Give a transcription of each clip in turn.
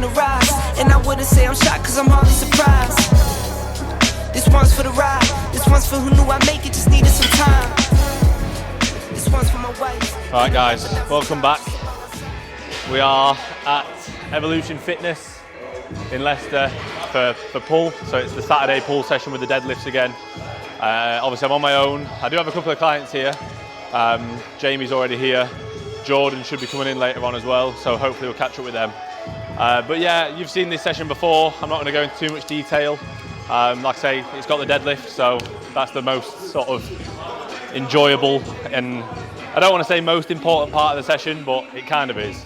the rise. And I wouldn't say I'm shocked cause I'm hardly surprised. This one's for the ride. This one's for who knew I'd make it, just needed some time. This one's for my wife. Alright guys, welcome back. We are at Evolution Fitness in Leicester for pull. So it's the Saturday pull session with the deadlifts again. Obviously I'm on my own. I do have a couple of clients here. Jamie's already here. Jordan should be coming in later on as well, so hopefully we'll catch up with them. But yeah, you've seen this session before. I'm not going to go into too much detail. Like I say, it's got the deadlift, so that's the most sort of enjoyable and I don't want to say most important part of the session, but it kind of is.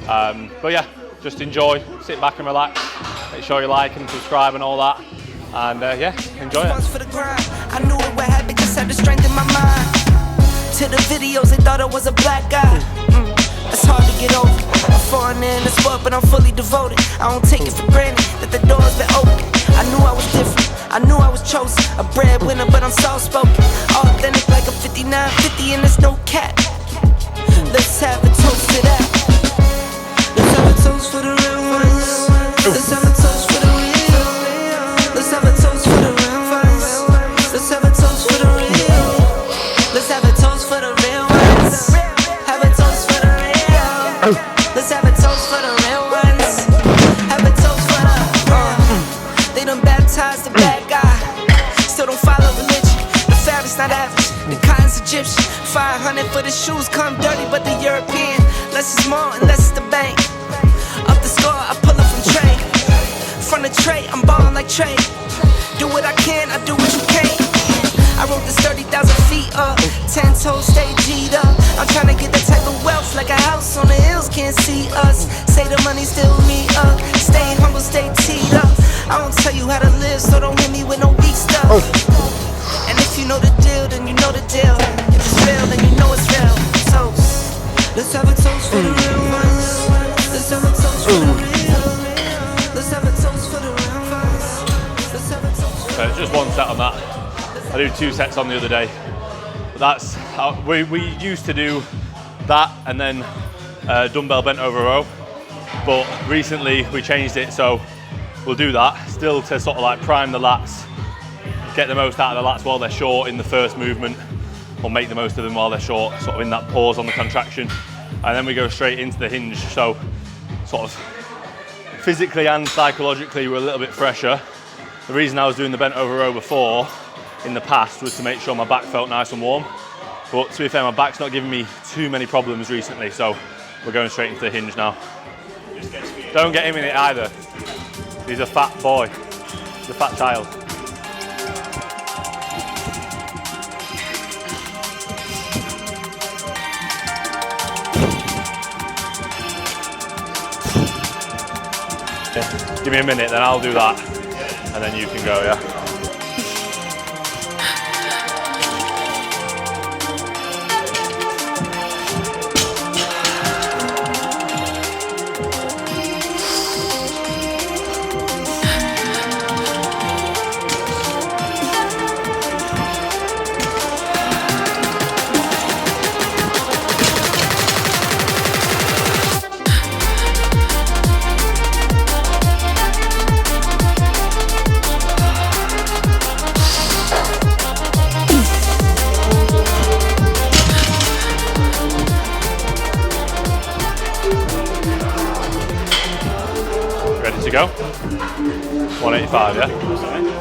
But yeah, just enjoy, sit back and relax. Make sure you like and subscribe and all that. And yeah, enjoy it. I knew it would happen, just had the strength in my mind. To the videos, they thought I was a black guy. It's hard to get over. I'm foreigner in the sport, but I'm fully devoted. I don't take it for granted that the door's been open. I knew I was different, I knew I was chosen. A breadwinner, but I'm soft-spoken. Authentic like a 5950 and there's no cap. Let's have a toast to that. Let's have a toast for the real ones. Let's have a toast for the real. Let's have a toast for the real ones. Let's have a toast for the real. Let's have a toast for the real ones. Have a toast for the real. Let's have a toast for the real ones. Have a toast for the They done baptized the bad guy. Still don't follow religion. The fabric's not average. The cotton's Egyptian. 500 for the shoes come dirty, but the European. Less is more and less is the bank. Up the score, I pull up from trade. From the tray, I'm ballin' like Trey. Do what I can, I do what you can't. I wrote this 30,000 feet up, 10 toes stay G'd up. I'm tryna get that type of wealth like a house on the hills, can't see us. Say the money still me up, stay humble, stay teed up. I don't tell you how to live, so don't hit me with no weak stuff. And if you know the deal, then you know the deal. If it's real, then you know it's real. So, let's have a toast for the real ones. Let's have a toast for the real. Let's have a toast for the real ones. Let's have a toast for the real. Just one set on that. I do 2 sets on the other day. That's we used to do that and then dumbbell bent over row, but recently we changed it, so we'll do that still to sort of like prime the lats, get the most out of the lats while they're short in the first movement, or make the most of them while they're short, sort of in that pause on the contraction, and then we go straight into the hinge. So sort of physically and psychologically we're a little bit fresher. The reason I was doing the bent over row before in the past was to make sure my back felt nice and warm, but to be fair, my back's not giving me too many problems recently, so we're going straight into the hinge now. Don't get him in it either. He's a fat boy. He's a fat child. Give me a minute, then I'll do that, and then you can go, yeah? Go. 185, yeah?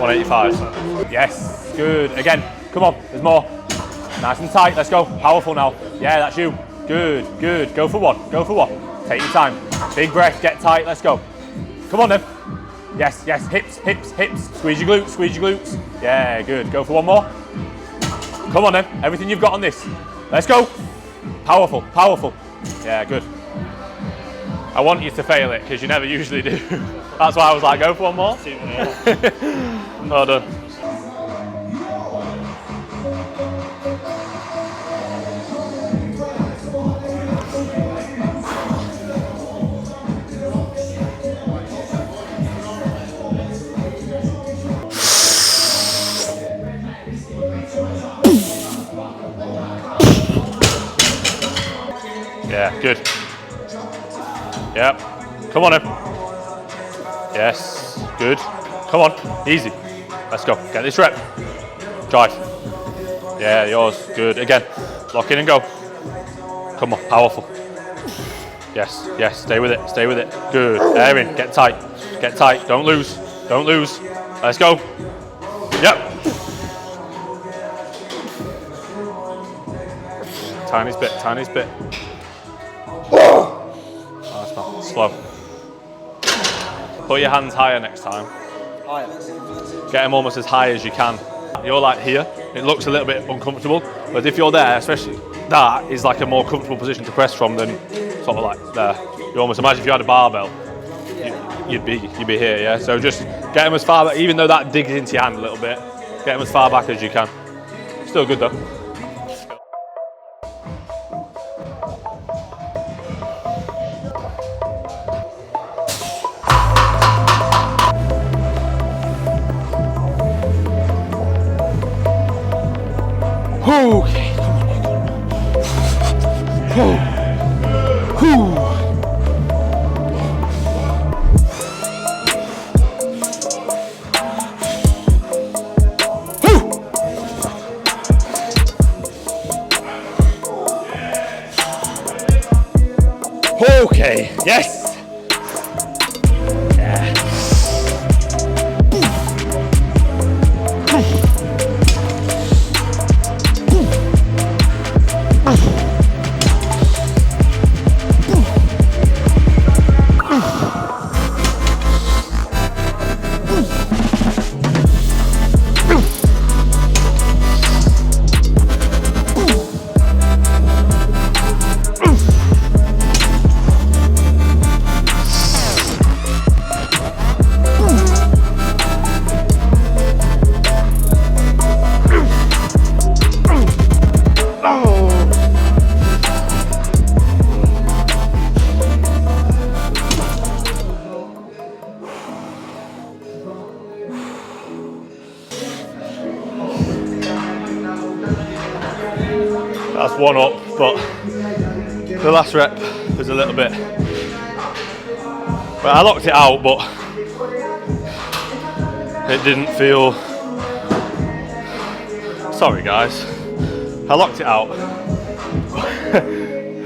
185. Yes, good. Again, come on, there's more. Nice and tight, let's go. Powerful now. Yeah, that's you. Good, good. Go for one, go for one. Take your time. Big breath, get tight, let's go. Come on then. Yes, yes, hips, hips, hips. Squeeze your glutes, squeeze your glutes. Yeah, good. Go for one more. Come on then, everything you've got on this. Let's go. Powerful, powerful. Yeah, good. I want you to fail it because you never usually do. That's why I was like, go for one more. Well done. Yeah, good. Yep. Come on in. Yes, good. Come on, easy. Let's go, get this rep. Drive. Yeah, yours, good. Again, lock in and go. Come on, powerful. Yes, yes, stay with it, stay with it. Good, air in, get tight, don't lose, don't lose. Let's go. Yep. Tiniest bit, tiniest bit. Nice man, slow. Put your hands higher next time. Higher. Get them almost as high as you can. You're like here, it looks a little bit uncomfortable, but if you're there, especially that is like a more comfortable position to press from than sort of like there. You almost imagine if you had a barbell, you'd be here, yeah? So just get them as far back, even though that digs into your hand a little bit, get them as far back as you can. Still good though. Okay, come on. Okay, yes. That's one up, but the last rep was a little bit. Well, I locked it out, but it didn't feel. Sorry, guys. I locked it out,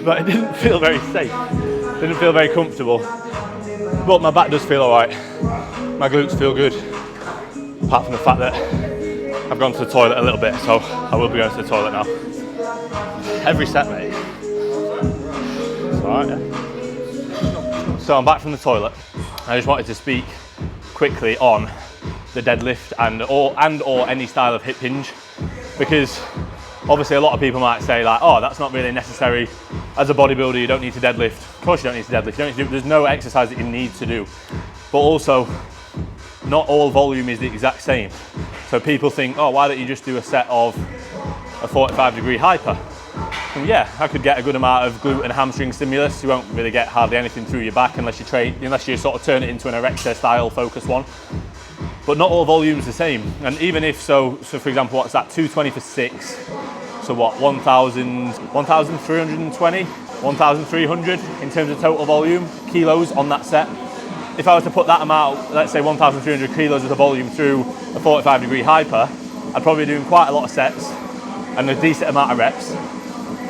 but it didn't feel very safe. Didn't feel very comfortable. But my back does feel alright. My glutes feel good, apart from the fact that I've gone to the toilet a little bit, so I will be going to the toilet now. Every set, mate. It's alright, yeah. So I'm back from the toilet. I just wanted to speak quickly on the deadlift and or any style of hip hinge, because obviously a lot of people might say like, oh, that's not really necessary. As a bodybuilder, you don't need to deadlift. Of course you don't need to deadlift. You don't need to do, there's no exercise that you need to do. But also, not all volume is the exact same. So people think, oh, why don't you just do a set of a 45-degree hyper? And yeah, I could get a good amount of glute and hamstring stimulus. You won't really get hardly anything through your back unless you sort of turn it into an erector style focused one. But not all volumes the same. And even if so for example, what's that? 220 for 6. So what? 1,320, 1,300 in terms of total volume kilos on that set. If I was to put that amount, let's say 1,300 kilos of the volume through a 45-degree hyper, I'd probably be doing quite a lot of sets and a decent amount of reps.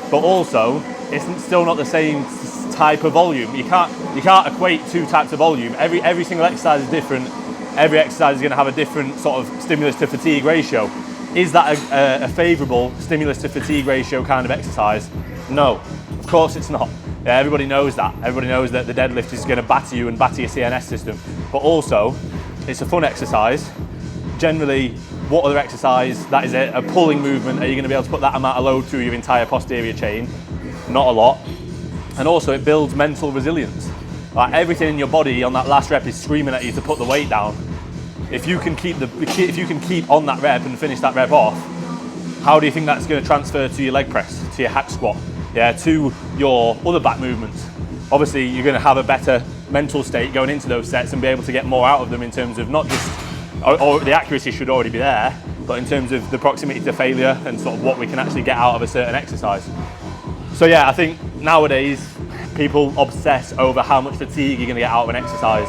But also, it's still not the same type of volume. You can't equate two types of volume. Every single exercise is different. Every exercise is going to have a different sort of stimulus to fatigue ratio. Is that a favourable stimulus to fatigue ratio kind of exercise? No, of course it's not. Yeah, everybody knows that. Everybody knows that the deadlift is going to batter you and batter your CNS system. But also, it's a fun exercise. Generally, what other exercise that is a pulling movement, are you going to be able to put that amount of load through your entire posterior chain? Not a lot. And also it builds mental resilience. Like everything in your body on that last rep is screaming at you to put the weight down. If you can keep on that rep and finish that rep off, how do you think that's going to transfer to your leg press, to your hack squat, yeah, to your other back movements? Obviously you're going to have a better mental state going into those sets and be able to get more out of them in terms of not just or the accuracy should already be there, but in terms of the proximity to failure and sort of what we can actually get out of a certain exercise. So yeah, I think nowadays people obsess over how much fatigue you're going to get out of an exercise.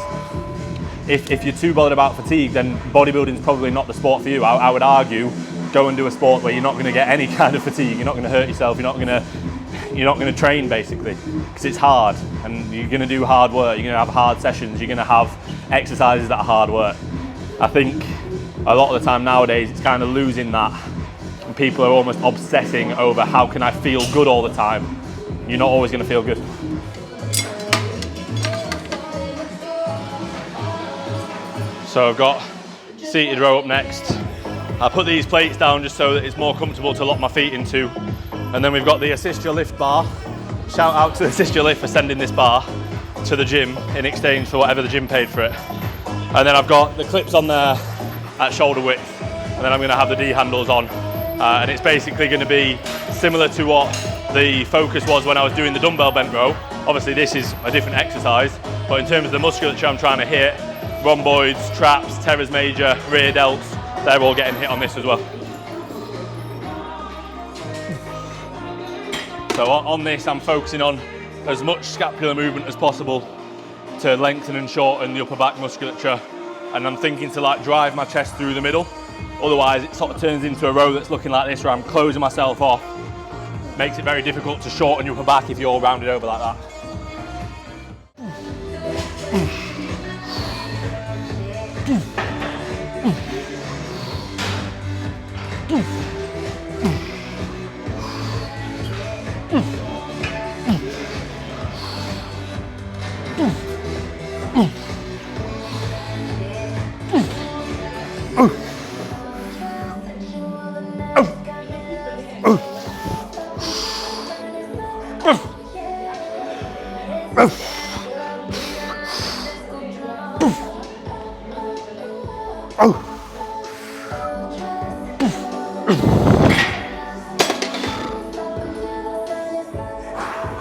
if you're too bothered about fatigue, then bodybuilding is probably not the sport for you. I would argue, go and do a sport where you're not going to get any kind of fatigue. You're not going to hurt yourself. You're not going to train basically, because it's hard and you're going to do hard work. You're going to have hard sessions. You're going to have exercises that are hard work. I think a lot of the time nowadays it's kind of losing that, and people are almost obsessing over how can I feel good all the time. You're not always going to feel good. So I've got seated row up next. I put these plates down just so that it's more comfortable to lock my feet into. And then we've got the Assist Your Lift bar. Shout out to Assist Your Lift for sending this bar to the gym in exchange for whatever the gym paid for it. And then I've got the clips on there at shoulder width. And then I'm going to have the D handles on. And it's basically going to be similar to what the focus was when I was doing the dumbbell bent row. Obviously this is a different exercise, but in terms of the musculature I'm trying to hit, rhomboids, traps, teres major, rear delts, they're all getting hit on this as well. So on this I'm focusing on as much scapular movement as possible to lengthen and shorten the upper back musculature, and I'm thinking to like drive my chest through the middle. Otherwise it sort of turns into a row that's looking like this, where I'm closing myself off. Makes it very difficult to shorten your upper back if you're all rounded over like that.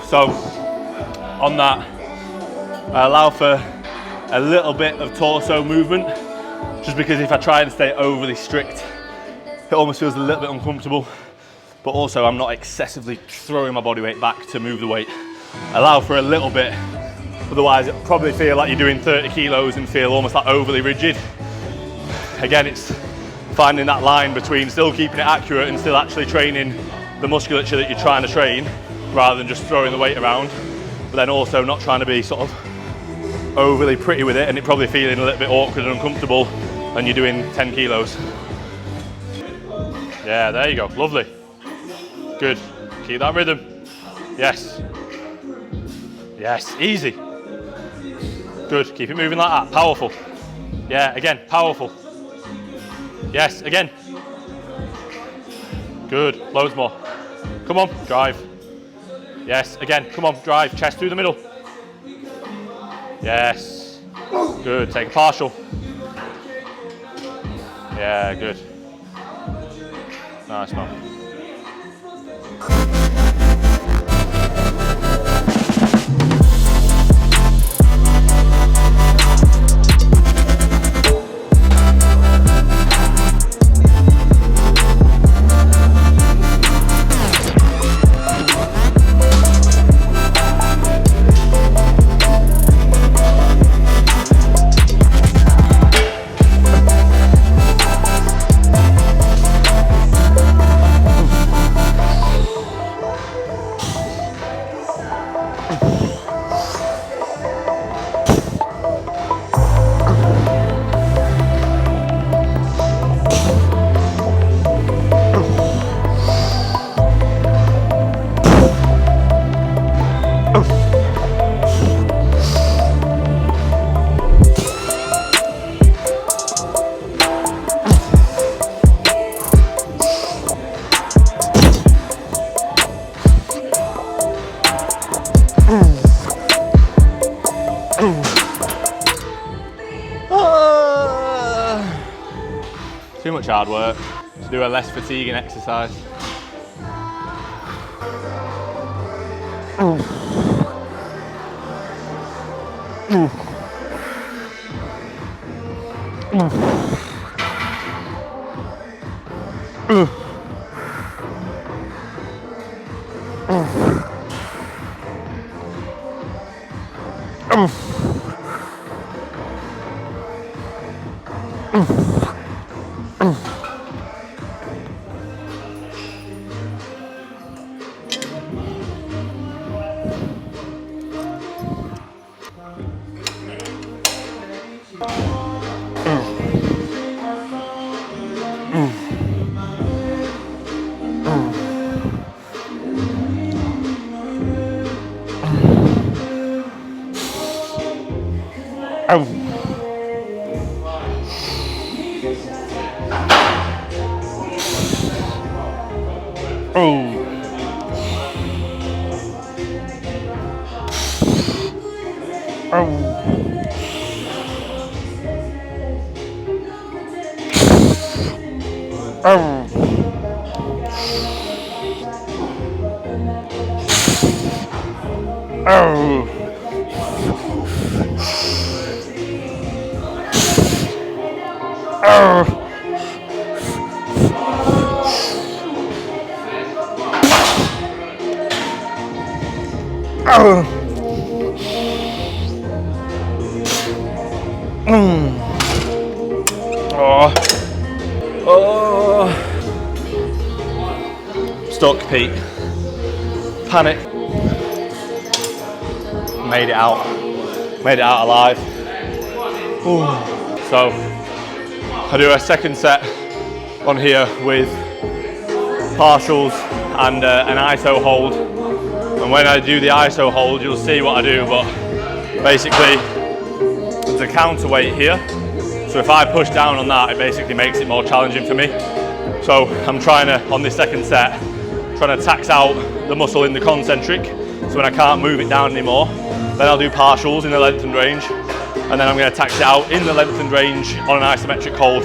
So on that, I allow for a little bit of torso movement, just because if I try and stay overly strict, it almost feels a little bit uncomfortable, but also I'm not excessively throwing my body weight back to move the weight. Allow for a little bit, otherwise it'll probably feel like you're doing 30 kilos and feel almost like overly rigid. Again, it's finding that line between still keeping it accurate and still actually training the musculature that you're trying to train, rather than just throwing the weight around, but then also not trying to be sort of overly pretty with it and it probably feeling a little bit awkward and uncomfortable when you're doing 10 kilos. Yeah, there you go, lovely. Good, keep that rhythm. Yes. Yes, easy. Good, keep it moving like that, powerful. Yeah, again, powerful. Yes, again. Good, loads more. Come on, drive. Yes, again, come on, drive, chest through the middle. Yes, good, take a partial. Yeah, good. Nice, man. Too much hard work to do a less fatiguing exercise. Stuck, Pete. Panic. Made it out. Made it out alive. Ooh. So I do a second set on here with partials and an ISO hold. And when I do the ISO hold, you'll see what I do, but basically there's a counterweight here. So if I push down on that, it basically makes it more challenging for me. So I'm trying to, on this second set, trying to tax out the muscle in the concentric. So when I can't move it down anymore, then I'll do partials in the lengthened range. And then I'm going to tax it out in the lengthened range on an isometric hold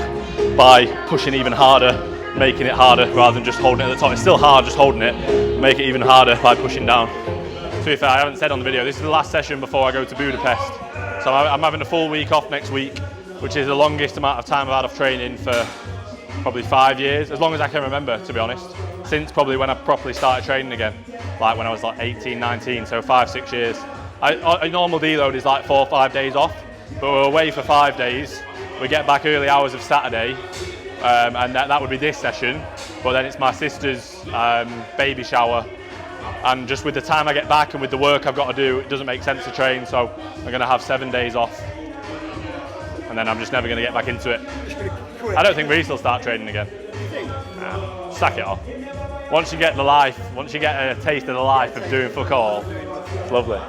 by pushing even harder, making it harder rather than just holding it at the top. It's still hard just holding it, make it even harder by pushing down. To be fair, I haven't said on the video, this is the last session before I go to Budapest. So I'm having a full week off next week, which is the longest amount of time I've had of training for probably 5 years, as long as I can remember, to be honest. Since probably when I properly started training again, like when I was like 18, 19, so 5-6 years. A normal deload is like 4 or 5 days off, but we're away for 5 days. We get back early hours of Saturday, and that would be this session, but then it's my sister's baby shower, and just with the time I get back and with the work I've got to do, it doesn't make sense to train, so I'm going to have 7 days off, and then I'm just never going to get back into it. I don't think Reece will start training again. Nah, sack it off. Once you get the life, once you get a taste of the life of doing fuck all, it's lovely.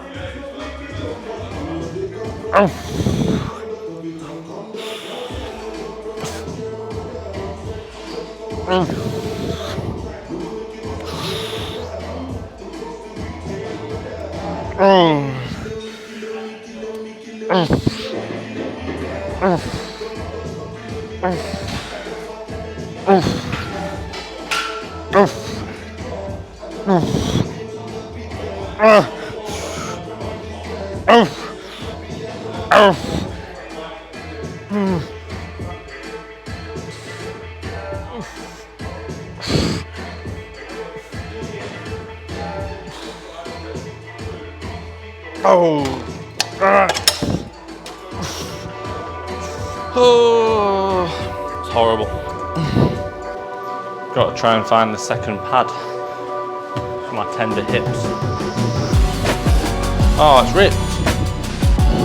It's horrible. Got to try and find the second pad for my tender hips. Oh, it's ripped.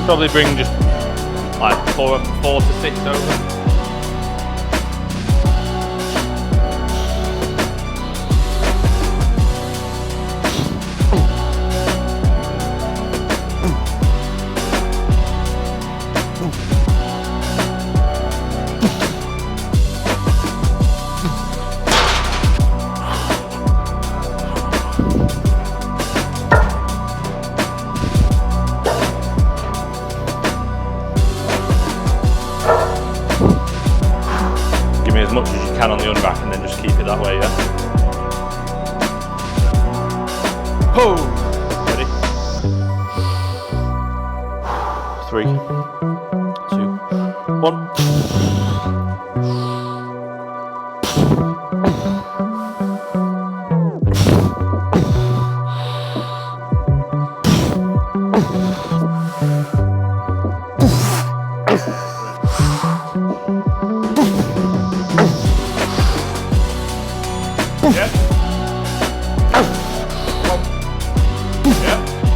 Probably bring just like 4 to 6 over. As much as you can on the unback and then just keep it that way, yeah? Oh! Ready? 3, 2, 1. Yeah. Yeah.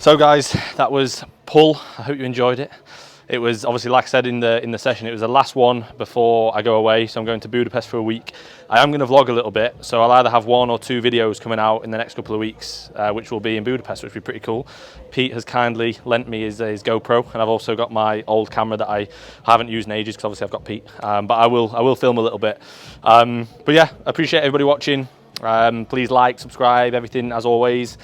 So guys, that was Pull. I hope you enjoyed it. It was obviously, like I said in the session, it was the last one before I go away. So I'm going to Budapest for a week. I am going to vlog a little bit, so I'll either have 1 or 2 videos coming out in the next couple of weeks, which will be in Budapest, which will be pretty cool. Pete has kindly lent me his GoPro, and I've also got my old camera that I haven't used in ages because obviously I've got Pete. But I will film a little bit. But yeah, I appreciate everybody watching. Please like, subscribe, everything as always.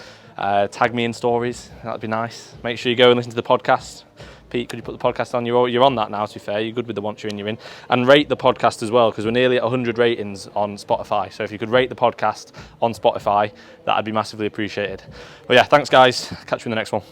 Tag me in stories, that'd be nice. Make sure you go and listen to the podcast. Pete, could you put the podcast on? You're on that now, to be fair. You're good with the once you're in. And rate the podcast as well, because we're nearly at 100 ratings on Spotify. So if you could rate the podcast on Spotify, that'd be massively appreciated. But yeah, thanks guys. Catch you in the next one.